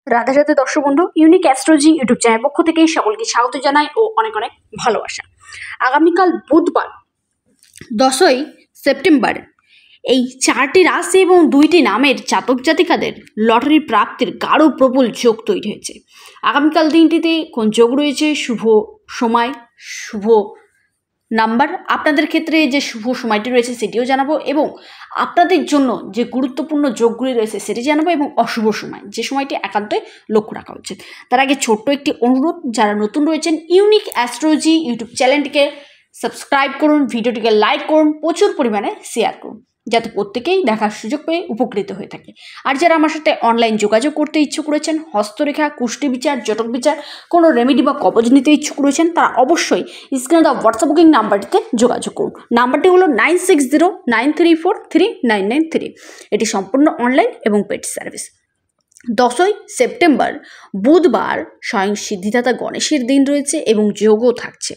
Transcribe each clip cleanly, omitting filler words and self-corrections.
রাধে রাধে দর্শক বন্ধু, unique astrology YouTube channel পক্ষ থেকে সকলকে স্বাগত জানাই ও অনেক অনেক ভালোবাসা। আগামীকাল বুধবার 10ই সেপ্টেম্বর এই 4টি রাশি এবং 2টি নামের জাতক জাতিকাদের লটারি প্রাপ্তির গাঢ় প্রবল যোগ তৈরি হয়েছে। আগামীকাল দিনটিতে কোন যোগ রয়েছে, শুভ সময়, শুভ নাম্বার, আপনাদের ক্ষেত্রে যে শুভ সময়টি রয়েছে সেটিও জানাবো এবং আপনাদের জন্য যে গুরুত্বপূর্ণ যোগগুলি রয়েছে সেটি জানাবো এবং অশুভ সময় যে সময়টি একান্তই লক্ষ্য রাখা উচিত। তার আগে ছোট্ট একটি অনুরোধ, যারা নতুন রয়েছেন ইউনিক অ্যাস্ট্রোলজি ইউটিউব চ্যানেলটিকে সাবস্ক্রাইব করুন, ভিডিওটিকে লাইক করুন, প্রচুর পরিমাণে শেয়ার করুন যাতে প্রত্যেকেই দেখার সুযোগ পেয়ে উপকৃত হয়ে থাকে। আর যারা আমার সাথে অনলাইন যোগাযোগ করতে ইচ্ছুক রয়েছেন, হস্তরেখা, কুষ্টি বিচার, জটক বিচার, কোনো রেমেডি বা কবজ নিতে ইচ্ছুক রয়েছেন, তারা অবশ্যই স্ক্রিনে দেওয়া হোয়াটসঅ্যাপ বুকিং নাম্বারটিতে যোগাযোগ করুন। নাম্বারটি হলো 9609343993। এটি সম্পূর্ণ অনলাইন এবং পেড সার্ভিস। 10ই সেপ্টেম্বর বুধবার স্বয়ং সিদ্ধিদাতা গণেশের দিন রয়েছে এবং যোগও থাকছে।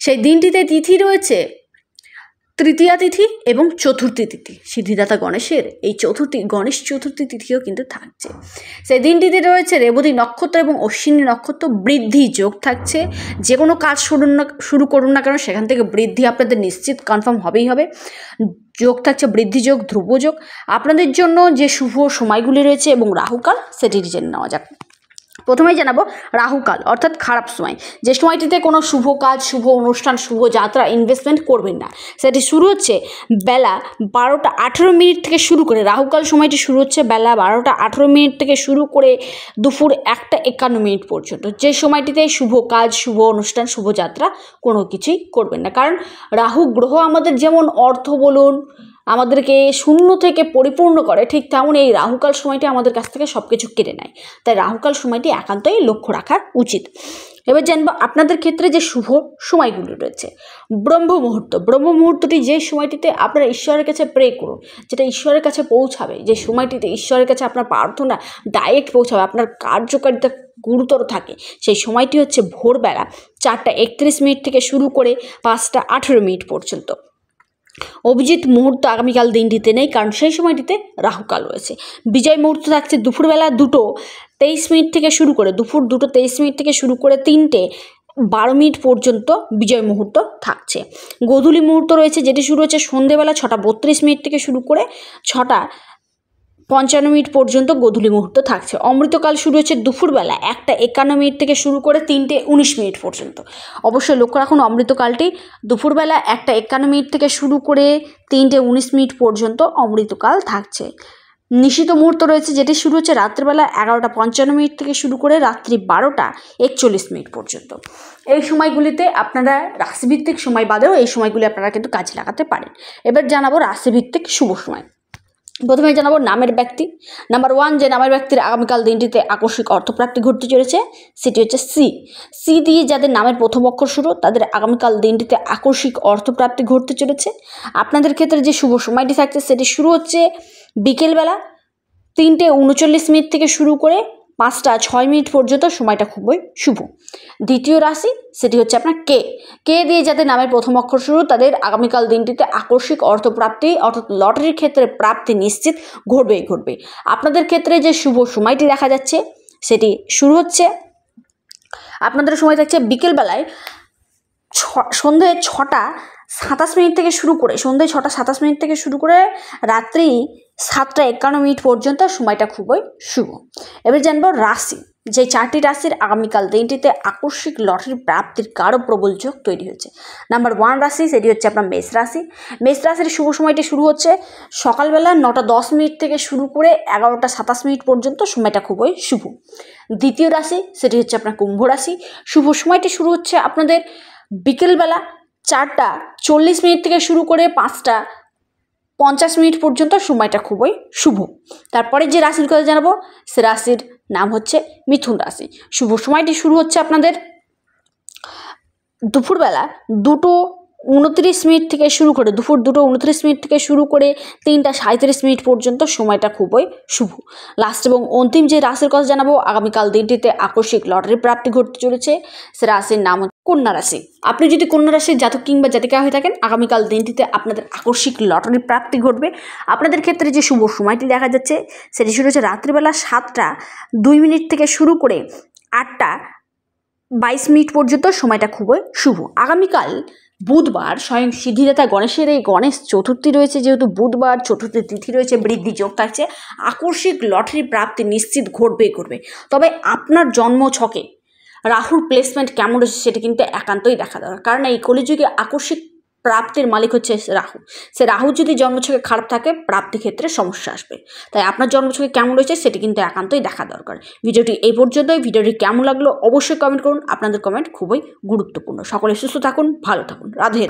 সেই দিনটিতে তিথি রয়েছে তৃতীয়া তিথি এবং চতুর্থী তিথি। সিদ্ধিদাতা গণেশের এই গণেশ চতুর্থী তিথিও কিন্তু থাকছে। সেই দিনটিতে রয়েছে রেবতী নক্ষত্র এবং অশ্বিনী নক্ষত্র, বৃদ্ধি যোগ থাকছে। যে কোনো কাজ শুরু করুন না কেন সেখান থেকে বৃদ্ধি আপনাদের নিশ্চিত কনফার্ম হবেই হবে। যোগ থাকছে বৃদ্ধি যোগ, ধ্রুব যোগ। আপনাদের জন্য যে শুভ সময়গুলি রয়েছে এবং রাহুকাল সেটি জেনে নেওয়া যাক। প্রথমেই জানাবো রাহুকাল অর্থাৎ খারাপ সময়, যে সময়টিতে কোনো শুভ কাজ, শুভ অনুষ্ঠান, শুভ যাত্রা, ইনভেস্টমেন্ট করবেন না। সেটি শুরু হচ্ছে বেলা 12টা 18 মিনিট থেকে শুরু করে। রাহুকাল সময়টি শুরু হচ্ছে বেলা 12টা 18 মিনিট থেকে শুরু করে দুপুর 1টা 51 মিনিট পর্যন্ত। যে সময়টিতে শুভ কাজ, শুভ অনুষ্ঠান, শুভ যাত্রা কোনো কিছুই করবেন না। কারণ রাহু গ্রহ আমাদের যেমন অর্থ বলুন আমাদেরকে শূন্য থেকে পরিপূর্ণ করে, ঠিক তেমন এই রাহুকাল সময়টি আমাদের কাছ থেকে সব কিছু কেড়ে নেয়। তাই রাহুকাল সময়টি একান্তই লক্ষ্য রাখা উচিত। এবার জানবো আপনাদের ক্ষেত্রে যে শুভ সময়গুলি রয়েছে। ব্রহ্ম মুহূর্তটি যে সময়টিতে আপনারা ঈশ্বরের কাছে প্রে করুন, যেটা ঈশ্বরের কাছে পৌঁছাবে, যে সময়টিতে ঈশ্বরের কাছে আপনার প্রার্থনা ডাইরেক্ট পৌঁছাবে, আপনার কার্যকারিতা গুরুতর থাকে, সেই সময়টি হচ্ছে ভোরবেলা 4টা 31 মিনিট থেকে শুরু করে 5টা 18 মিনিট পর্যন্ত। অভিজিৎ মুহূর্ত আগামীকাল দিনটিতে নেই, কারণ সেই সময়টিতে রাহুকাল রয়েছে। বিজয় মুহূর্ত থাকছে দুপুরবেলা 2টো 23 মিনিট থেকে শুরু করে, দুপুর 2টো 23 মিনিট থেকে শুরু করে 3টে 12 মিনিট পর্যন্ত বিজয় মুহূর্ত থাকছে। গোধূলি মুহূর্ত রয়েছে, যেটি শুরু হচ্ছে সন্ধেবেলা 6টা 32 মিনিট থেকে শুরু করে 6টা 55 মিনিট পর্যন্ত গোধূলি মুহূর্ত থাকছে। অমৃতকাল শুরু হচ্ছে দুপুরবেলা 1টা 51 মিনিট থেকে শুরু করে 3টে 19 মিনিট পর্যন্ত। অবশ্যই লক্ষ্য রাখুন অমৃতকালটি দুপুরবেলা 1টা 51 মিনিট থেকে শুরু করে 3টে 19 মিনিট পর্যন্ত অমৃতকাল থাকছে। নিশিত মুহূর্ত রয়েছে, যেটি শুরু হচ্ছে রাত্রিবেলা 11টা 55 মিনিট থেকে শুরু করে রাত্রি 12টা 41 মিনিট পর্যন্ত। এই সময়গুলিতে আপনারা রাশিভিত্তিক সময় বাদেও এই সময়গুলি আপনারা কিন্তু কাজে লাগাতে পারেন। এবার জানাবো রাশিভিত্তিক শুভ সময়। প্রথমে জানাবো নামের ব্যক্তি। নাম্বার 1, যে নামের ব্যক্তির আগামীকাল দিনটিতে আকস্মিক অর্থপ্রাপ্তি ঘটতে চলেছে সেটি হচ্ছে সি দিয়ে যাদের নামের প্রথম অক্ষর শুরু, তাদের আগামীকাল দিনটিতে আকস্মিক অর্থপ্রাপ্তি ঘটতে চলেছে। আপনাদের ক্ষেত্রে যে শুভ সময়টি থাকছে সেটি শুরু হচ্ছে বিকেলবেলা 3টে 39 মিনিট থেকে শুরু করে 5টা 6 মিনিট পর্যন্ত। সময়টা খুবই শুভ। দ্বিতীয় রাশি সেটি হচ্ছে আপনার কে দিয়ে যাদের নামের প্রথম অক্ষর শুরু, তাদের আগামীকাল দিনটিতে আকস্মিক অর্থপ্রাপ্তি অর্থাৎ লটারির ক্ষেত্রে প্রাপ্তি নিশ্চিত ঘটবে। আপনাদের ক্ষেত্রে যে শুভ সময়টি দেখা যাচ্ছে সেটি শুরু হচ্ছে, আপনাদের সময় থাকছে বিকেলবেলায় সন্ধ্যে 6টা 27 মিনিট থেকে শুরু করে, সন্ধ্যে 6টা 27 মিনিট থেকে শুরু করে রাত্রি 7টা 51 মিনিট পর্যন্ত। সময়টা খুবই শুভ। এবার জানবো রাশি, যে 4টি রাশির আগামীকাল দিনটিতে আকস্মিক লটারি প্রাপ্তির গাঢ় প্রবল যোগ তৈরি হয়েছে। নাম্বার 1 রাশি সেটি হচ্ছে আপনার মেষ রাশি। মেষ রাশির শুভ সময়টি শুরু হচ্ছে সকালবেলা 9টা 10 মিনিট থেকে শুরু করে 11টা 27 মিনিট পর্যন্ত। সময়টা খুবই শুভ। দ্বিতীয় রাশি সেটি হচ্ছে আপনার কুম্ভ রাশি। শুভ সময়টি শুরু হচ্ছে আপনাদের বিকেলবেলা 4টা 40 মিনিট থেকে শুরু করে 5টা 50 মিনিট পর্যন্ত। সময়টা খুবই শুভ। তারপরে যে রাশির কথা জানাবো সে রাশির নাম হচ্ছে মিথুন রাশি। শুভ সময়টি শুরু হচ্ছে আপনাদের দুপুরবেলা 2টো 29 মিনিট থেকে শুরু করে, দুপুর 2টো 29 মিনিট থেকে শুরু করে 3টা 37 মিনিট পর্যন্ত। সময়টা খুবই শুভ। লাস্ট এবং অন্তিম যে রাশির কথা জানাবো আগামীকাল দিনটিতে আকস্মিক লটারি প্রাপ্তি ঘটতে চলেছে সে রাশির নাম কন্যা রাশি, আপনি যদি কন্যা রাশির জাতক কিংবা জাতিকা হয়ে থাকেন, আগামীকাল দিনটিতে আপনাদের আকস্মিক লটারি প্রাপ্তি ঘটবে। আপনাদের ক্ষেত্রে যে শুভ সময়টি দেখা যাচ্ছে সেটি শুরু হচ্ছে রাত্রিবেলা 7টা 2 থেকে শুরু করে 8টা 22 পর্যন্ত। সময়টা খুবই শুভ। আগামীকাল বুধবার স্বয়ং সিদ্ধিদাতা গণেশের এই গণেশ চতুর্থী রয়েছে, যেহেতু বুধবার চতুর্থী তিথি রয়েছে, বৃদ্ধি যোগ থাকছে, আকস্মিক লটারি প্রাপ্তি নিশ্চিত ঘটবে। তবে আপনার জন্ম ছকে রাহুর প্লেসমেন্ট কেমন রয়েছে সেটা কিন্তু একান্তই দেখা দরকার, কারণ এই কলিযুগে আকস্মিক প্রাপ্তির মালিক হচ্ছে রাহু। সে রাহু যদি জন্মছকে খারাপ থাকে প্রাপ্তি ক্ষেত্রে সমস্যা আসবে। তাই আপনার জন্মছকে কেমন রয়েছে সেটি কিন্তু একান্তই দেখা দরকার। ভিডিওটি এই পর্যন্তই। ভিডিওটি কেমন লাগলো অবশ্যই কমেন্ট করুন। আপনাদের কমেন্ট খুবই গুরুত্বপূর্ণ। সকলে সুস্থ থাকুন, ভালো থাকুন। রাধে।